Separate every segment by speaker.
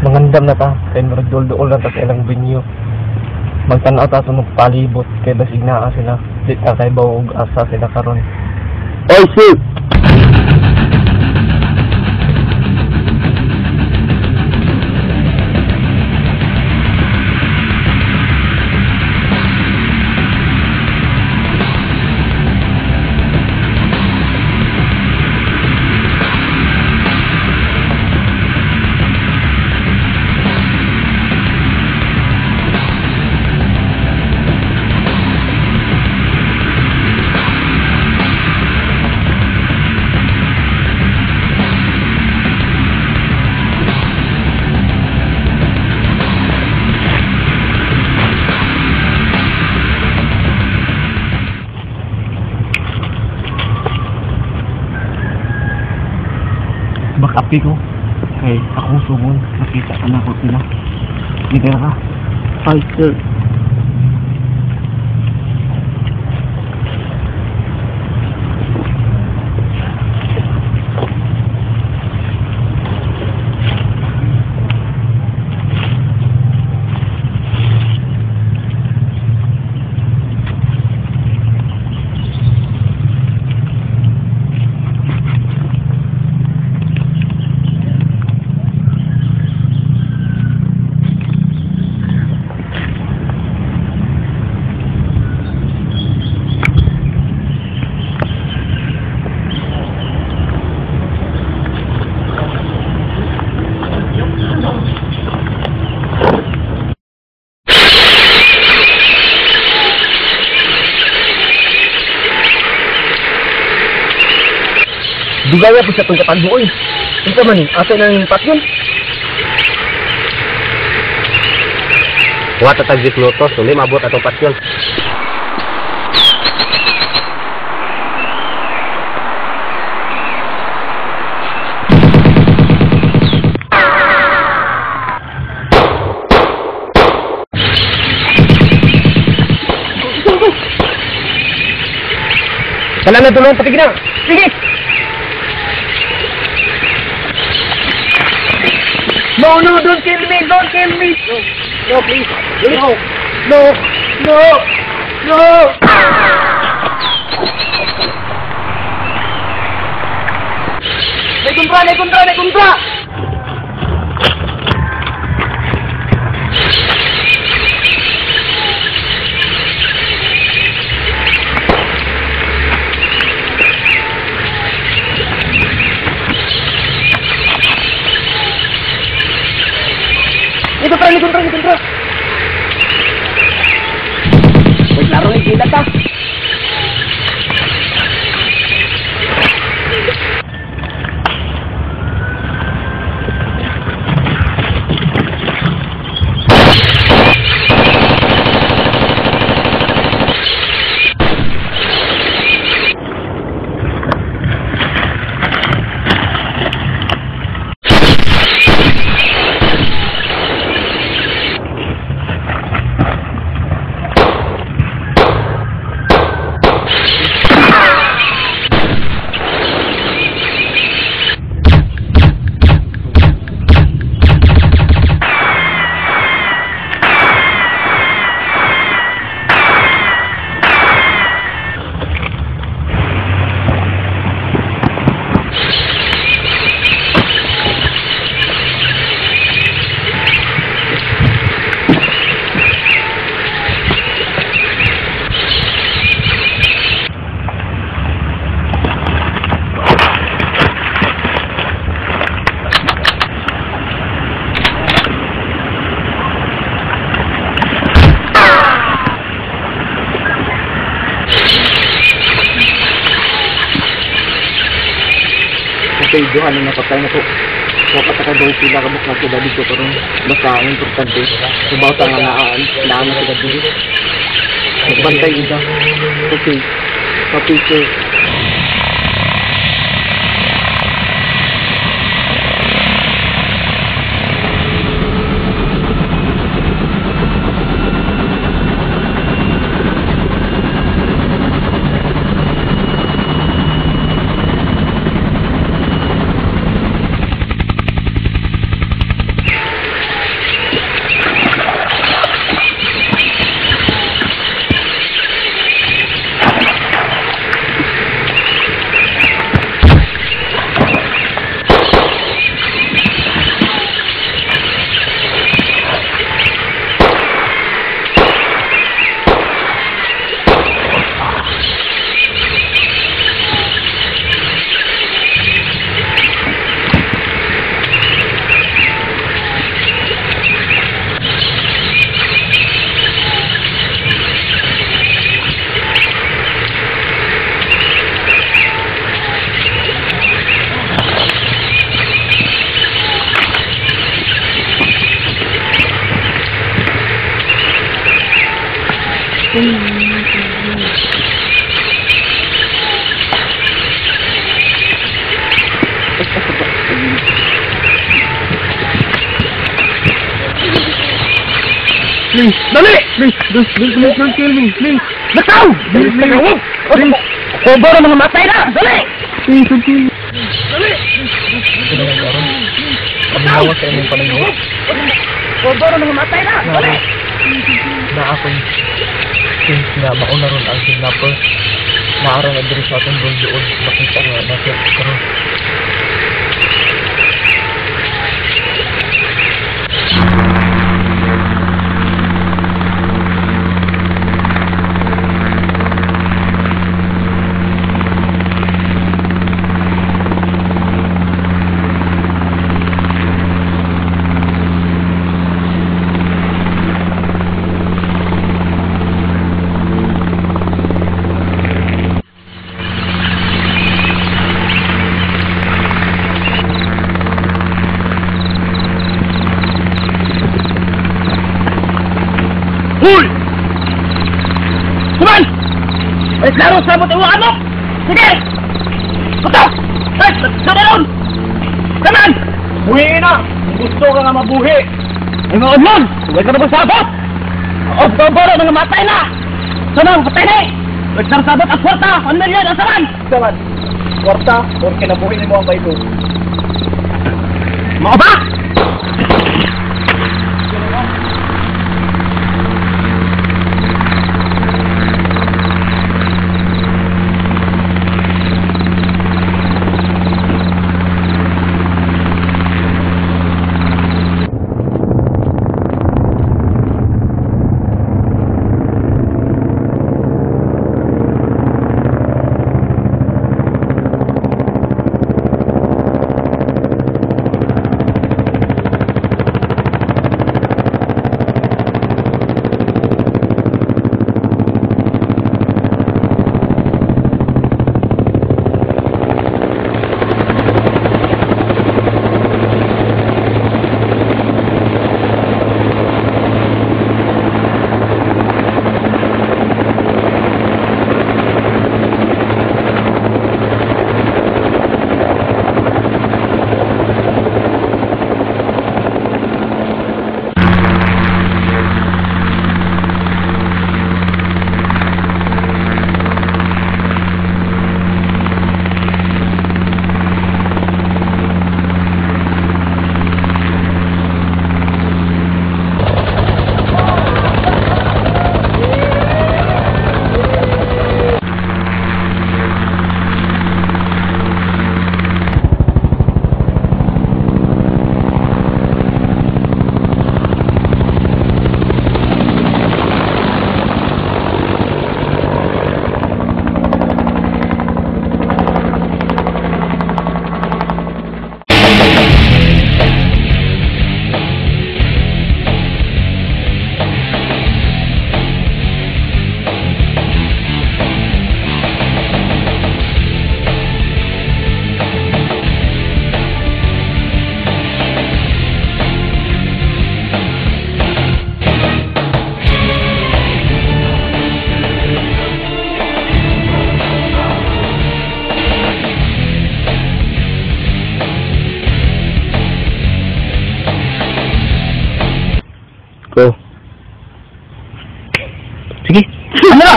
Speaker 1: Mangandam na ta, kay nagdol-dol na ta sa ilang venue. Magtanaw ta sa palibot, kay basig naa sila. Di ta kay bawog asa sila karon.
Speaker 2: Oy, shit!
Speaker 1: Bakapi ko kay akong sumon, nakita ka na ko sila. Dito ka.
Speaker 2: Ay, sir. Dugaya po sa pagkatagbo, oy. Ito man, ato na yung patyon.
Speaker 3: Wata tagit lutos, uli mabot atong patyon.
Speaker 2: Kala na tulong, patigin na. Sige! No, no, don't kill me, don't kill me. No, please. No, no, no, no. May kontra, may kontra, may kontra.
Speaker 1: videohan na napatay na po. Dapat nakagawa sila kabuk na sila dito karon. Basta ang importante, subaw sa nga naan na sila dito. Bantay ito. Okay. Kapite.
Speaker 2: Please, dali! Don't kill me, please! Bataw! Please! Koboro mga matay na! Dali! Please, don't kill me. Dali! Bataw!
Speaker 1: Sa inyong panahon.
Speaker 2: Koboro mga matay na! Dali!
Speaker 1: Na ako'y since na mauna ron ang kidnapper. Naaraw na diri sa atong doon. Makita nga nasa karon.
Speaker 2: Hoy! Kuman! Balik laro sa buti-uwaan mo! Sige! Puto! Ay! Sadaron! Kanan! Buhiin na! Gusto ka nga mabuhi! Ay mga odmon! Huwag ka na magsabot! O, boro mga matay na! Sanang, patay na eh! Nagsabot ang kwarta! 1 million ang saman! Saman! Kwarta? O kinabuhi mo ang baito? Mga ba?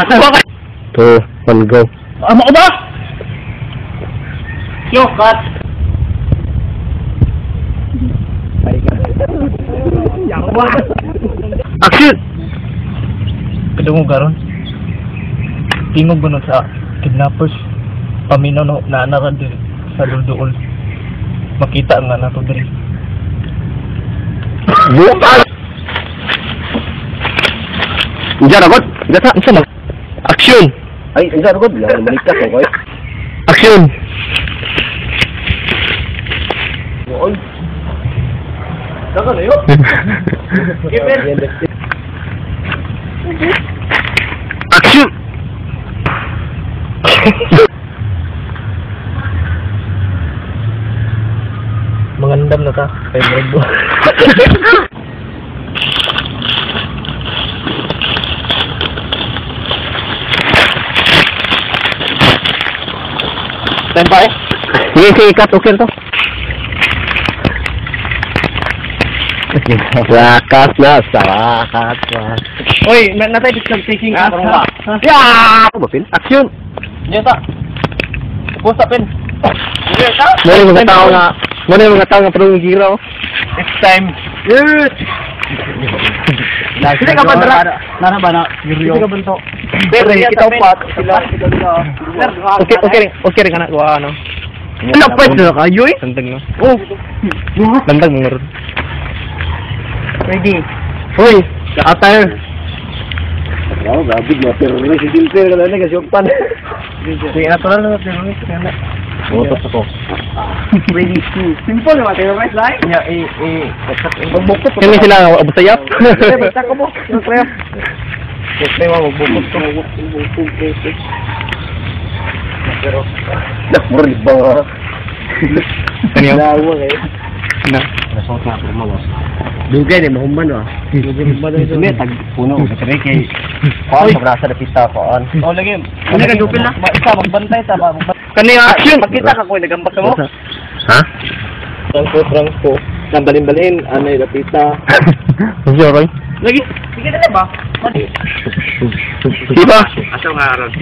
Speaker 2: Tawa ka!
Speaker 3: 2, 1, go.
Speaker 2: Amo ko ba? Yo, cut! Yawa!
Speaker 3: Action!
Speaker 1: Kadungog karon. Tingog ba nun sa kidnappers? Paminaw no naanaran din sa dulduol. Makita nga nato diri.
Speaker 3: Bukas! Diyan ako. Diyan na. Action!
Speaker 2: Ay, isa ko, balik ka ko.
Speaker 3: Action!
Speaker 2: Oy. Saka na yun.
Speaker 3: Action!
Speaker 1: Mangandam na ta. Kay Brando.
Speaker 3: Stand by. Sige, cut. Okay to. Wakas na sa wakas.
Speaker 1: Oy, natay taking
Speaker 2: Ah, parang ba?
Speaker 3: Yeah! Bapin. Action!
Speaker 1: Diyan ta. Pusa pen. Diyan ta.
Speaker 3: Muna yung mga tao nga. Muna yung mga tao nga parang giraw.
Speaker 1: Next time.
Speaker 3: Yes!
Speaker 1: Sila ka ba dara? Nana ba na? Sila ka ba to? Pero kita upat sila.
Speaker 3: Okay rin ka na. Gawa ano. Lapad na kayo eh. Landag na.
Speaker 1: Oh.
Speaker 3: Landag mo nga rin.
Speaker 1: Ready.
Speaker 3: Hoy! Ka-attire!
Speaker 2: Wow, grabe na pero may silver ka na kasi pan.
Speaker 1: Sige, natural na pero ni kana.
Speaker 3: Butos ako.
Speaker 1: Ready to. Simple naman tayo guys, like. Ya, magbukot.
Speaker 3: Kami sila abusayap.
Speaker 1: Basta ko mo. Siyempre. Siyempre magbukot ko. Pero
Speaker 2: Nakmurli ba nga?
Speaker 3: Ano yun?
Speaker 2: Lawa kayo.
Speaker 3: Na.
Speaker 2: Nasot na ako mga.
Speaker 3: Dugay din, mahumban o.
Speaker 2: Hindi, tag-puno. Kasi kay... Kuhaan, magrasa na pista kuhaan.
Speaker 1: oh lagi. Ano ka dupil na? Isa magbantay sa ba.
Speaker 3: Kani action!
Speaker 1: Pagkita ka ko nagambak mo.
Speaker 3: Ha?
Speaker 1: Trangko. Nambalin-balin anay lapita.
Speaker 3: Masya Roy?
Speaker 1: Lagi. Sige na ba?
Speaker 3: Diba?
Speaker 1: Asaw nga aron.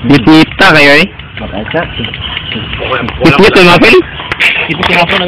Speaker 3: Bitita kayo eh.
Speaker 2: Makasa.
Speaker 3: Bitbit yung mga pin?
Speaker 1: Kita kinako na.